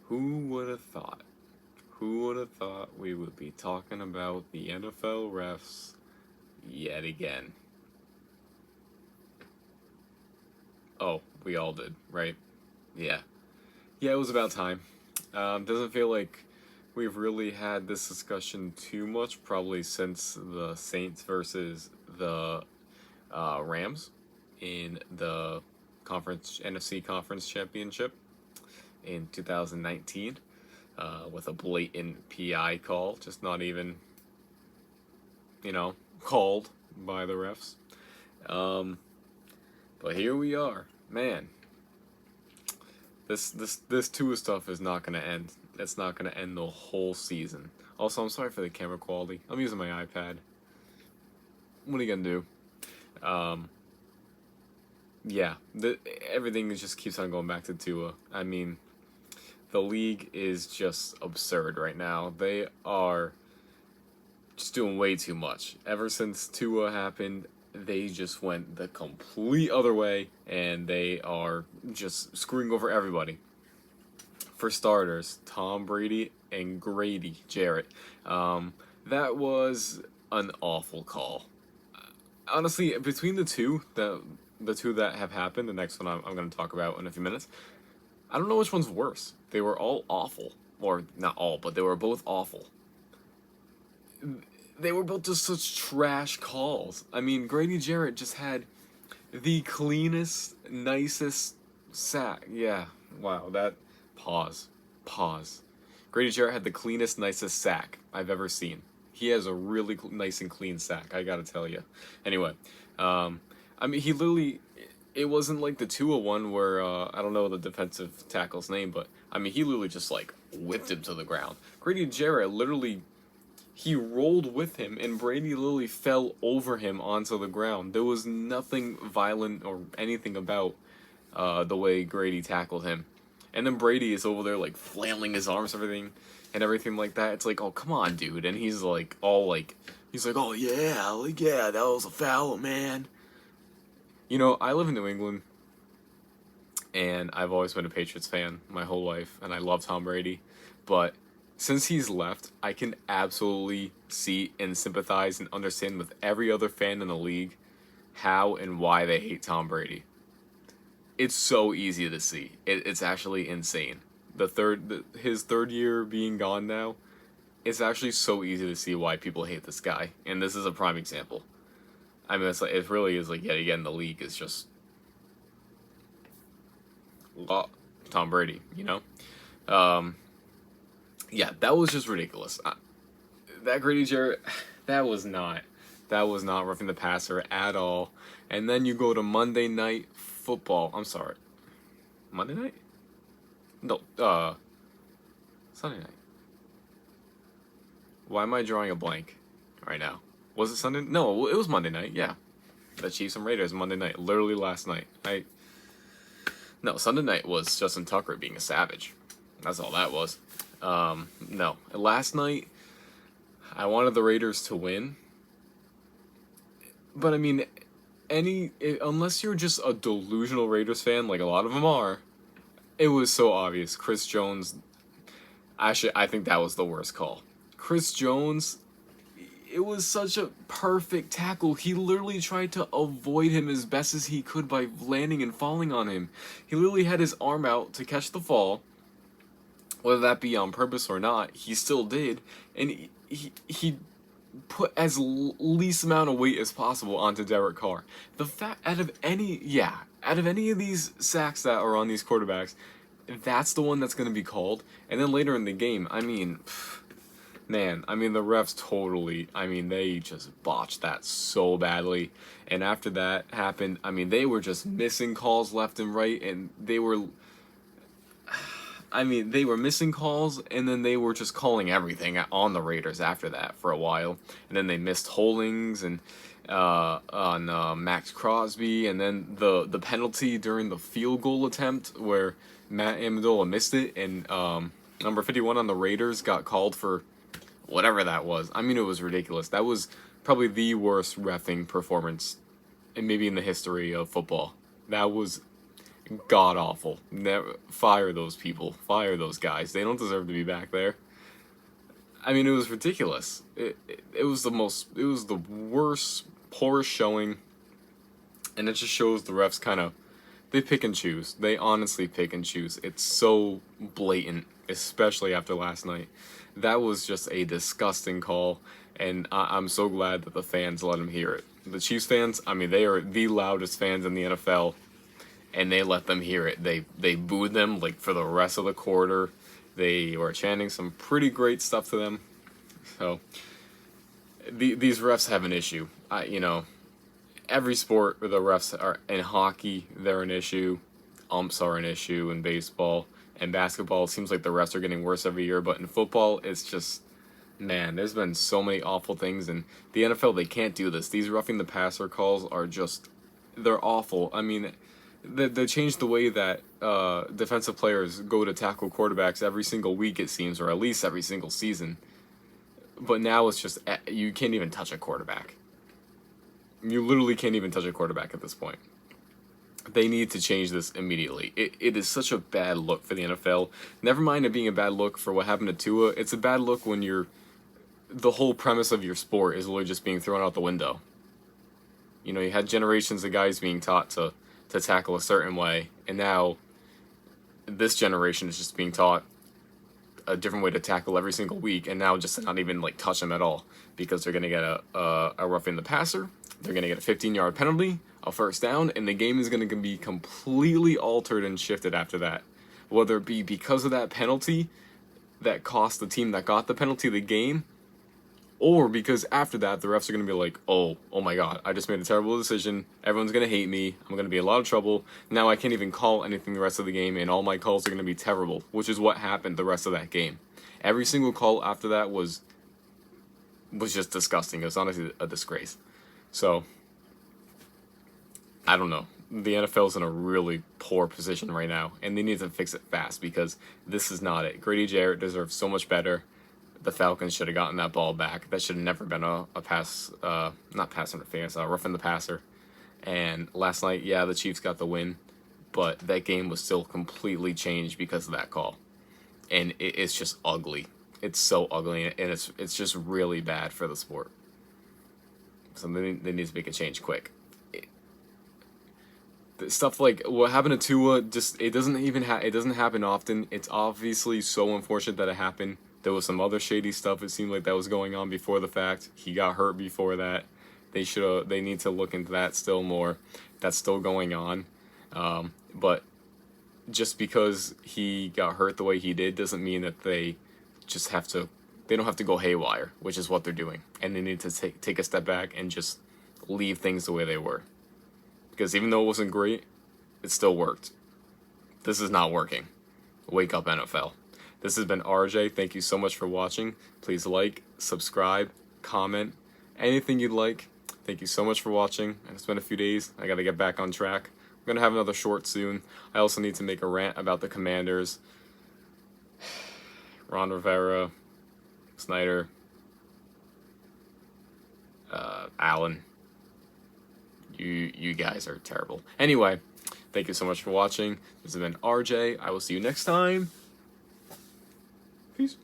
Who would have thought? Who would have thought we would be talking about the NFL refs yet again? Oh, we all did, right? Yeah. Yeah, it was about time. Doesn't feel like we've really had this discussion too much, probably since the Saints versus the Rams in the NFC Conference Championship in 2019 with a blatant PI call, just not even, called by the refs. Um, but here we are, man. This Tua stuff is not gonna end. It's not gonna end the whole season. Also, I'm sorry for the camera quality. I'm using my iPad. What are you gonna do? Yeah, everything just keeps on going back to Tua. I mean, the league is just absurd right now. They are just doing way too much. Ever since Tua happened, they just went the complete other way, and they are just screwing over everybody. For starters, Tom Brady and Grady Jarret. That was an awful call. Honestly, between the two that have happened, the next one I'm going to talk about in a few minutes, I don't know which one's worse. They were all awful. Or, not all, but they were both awful. They were both just such trash calls. I mean, Grady Jarrett just had the cleanest, nicest sack. Yeah, wow, that. Pause. Pause. Grady Jarrett had the cleanest, nicest sack I've ever seen. He has a really nice and clean sack, I gotta tell you. Anyway, I mean, he literally. It wasn't like the Tua one where I don't know the defensive tackle's name, but I mean he literally just like whipped him to the ground. Grady Jarrett literally he rolled with him, and Brady literally fell over him onto the ground. There was nothing violent or anything about the way Grady tackled him. And then Brady is over there like flailing his arms, and everything like that. It's like, oh come on, dude. And he's like all like, he's like, oh yeah, like yeah, that was a foul, man. You know, I live in New England, and I've always been a Patriots fan my whole life, and I love Tom Brady. But since he's left, I can absolutely see and sympathize and understand with every other fan in the league how and why they hate Tom Brady. It's so easy to see. It's actually insane. His third year being gone now, it's actually so easy to see why people hate this guy, and this is a prime example. I mean, it really is like yet again the league is just Tom Brady, you know. Um, yeah, that was just ridiculous. That Grady Jarrett, that was not roughing the passer at all. And then you go to Monday Night Football. I'm sorry, Monday night? No, Sunday night. Why am I drawing a blank right now? Was it Sunday? No, it was Monday night. Yeah, the Chiefs and Raiders Monday night. Literally last night. No, Sunday night was Justin Tucker being a savage. That's all that was. No, last night I wanted the Raiders to win, but I mean, unless you're just a delusional Raiders fan, like a lot of them are, it was so obvious. Chris Jones. Actually, I think that was the worst call. Chris Jones. It was such a perfect tackle. He literally tried to avoid him as best as he could by landing and falling on him. He literally had his arm out to catch the fall. Whether that be on purpose or not, he still did. And he put as least amount of weight as possible onto Derek Carr. The fact out of any of these sacks that are on these quarterbacks, that's the one that's going to be called. And then later in the game, I mean, man, I mean the refs totally, I mean they just botched that so badly. And after that happened, I mean they were just missing calls left and right, and they were missing calls, and then they were just calling everything on the Raiders after that for a while. And then they missed holdings and on Max Crosby, and then the penalty during the field goal attempt where Matt Amendola missed it, and number 51 on the Raiders got called for whatever that was. I mean, it was ridiculous. That was probably the worst reffing performance, and maybe in the history of football. That was God awful. Never fire those people. Fire those guys. They don't deserve to be back there. I mean, it was ridiculous. It was the most. It was the worst, poorest showing, and it just shows the refs kind of. They pick and choose. They honestly pick and choose. It's so blatant, especially after last night. That was just a disgusting call, and I'm so glad that the fans let him hear it. The Chiefs fans, I mean, they are the loudest fans in the NFL, and they let them hear it. They booed them like for the rest of the quarter. They were chanting some pretty great stuff to them. So these refs have an issue. Every sport where the refs are in hockey, they're an issue. Umps are an issue in baseball and basketball. It seems like the refs are getting worse every year, but in football, it's just, man, there's been so many awful things. And the NFL, they can't do this. These roughing the passer calls are just, they're awful. I mean, they changed the way that defensive players go to tackle quarterbacks every single week, it seems, or at least every single season. But now it's just, you can't even touch a quarterback. You literally can't even touch a quarterback at this point. They need to change this immediately. It is such a bad look for the NFL. Never mind it being a bad look for what happened to Tua. It's a bad look when the whole premise of your sport is literally just being thrown out the window. You had generations of guys being taught to tackle a certain way, and now this generation is just being taught a different way to tackle every single week, and now just not even like touch them at all because they're gonna get a roughing the passer. They're gonna get a 15-yard penalty, a first down, and the game is gonna be completely altered and shifted after that. Whether it be because of that penalty that cost the team that got the penalty the game, or because after that the refs are gonna be like, oh my God, I just made a terrible decision. Everyone's gonna hate me. I'm gonna be in a lot of trouble. Now I can't even call anything the rest of the game, and all my calls are gonna be terrible, which is what happened the rest of that game. Every single call after that was just disgusting. It was honestly a disgrace. So, I don't know. The NFL's in a really poor position right now, and they need to fix it fast because this is not it. Grady Jarret deserves so much better. The Falcons should have gotten that ball back. That should have never been a pass, not pass interference, roughing the passer. And last night, yeah, the Chiefs got the win, but that game was still completely changed because of that call. And it's just ugly. It's so ugly, and it's just really bad for the sport. So they need to make a change quick. Stuff like what happened to Tua, it doesn't happen often. It's obviously so unfortunate that it happened. There was some other shady stuff it seemed like that was going on before the fact. He got hurt before that. They need to look into that still more. That's still going on. But just because he got hurt the way he did doesn't mean that they don't have to go haywire, which is what they're doing. And they need to take a step back and just leave things the way they were. Because even though it wasn't great, it still worked. This is not working. Wake up, NFL. This has been RJ. Thank you so much for watching. Please like, subscribe, comment, anything you'd like. Thank you so much for watching. It's been a few days. I got to get back on track. I'm going to have another short soon. I also need to make a rant about the Commanders. Ron Rivera, Snyder, Allen. You guys are terrible. Anyway, thank you so much for watching. This has been RJ. I will see you next time. Peace.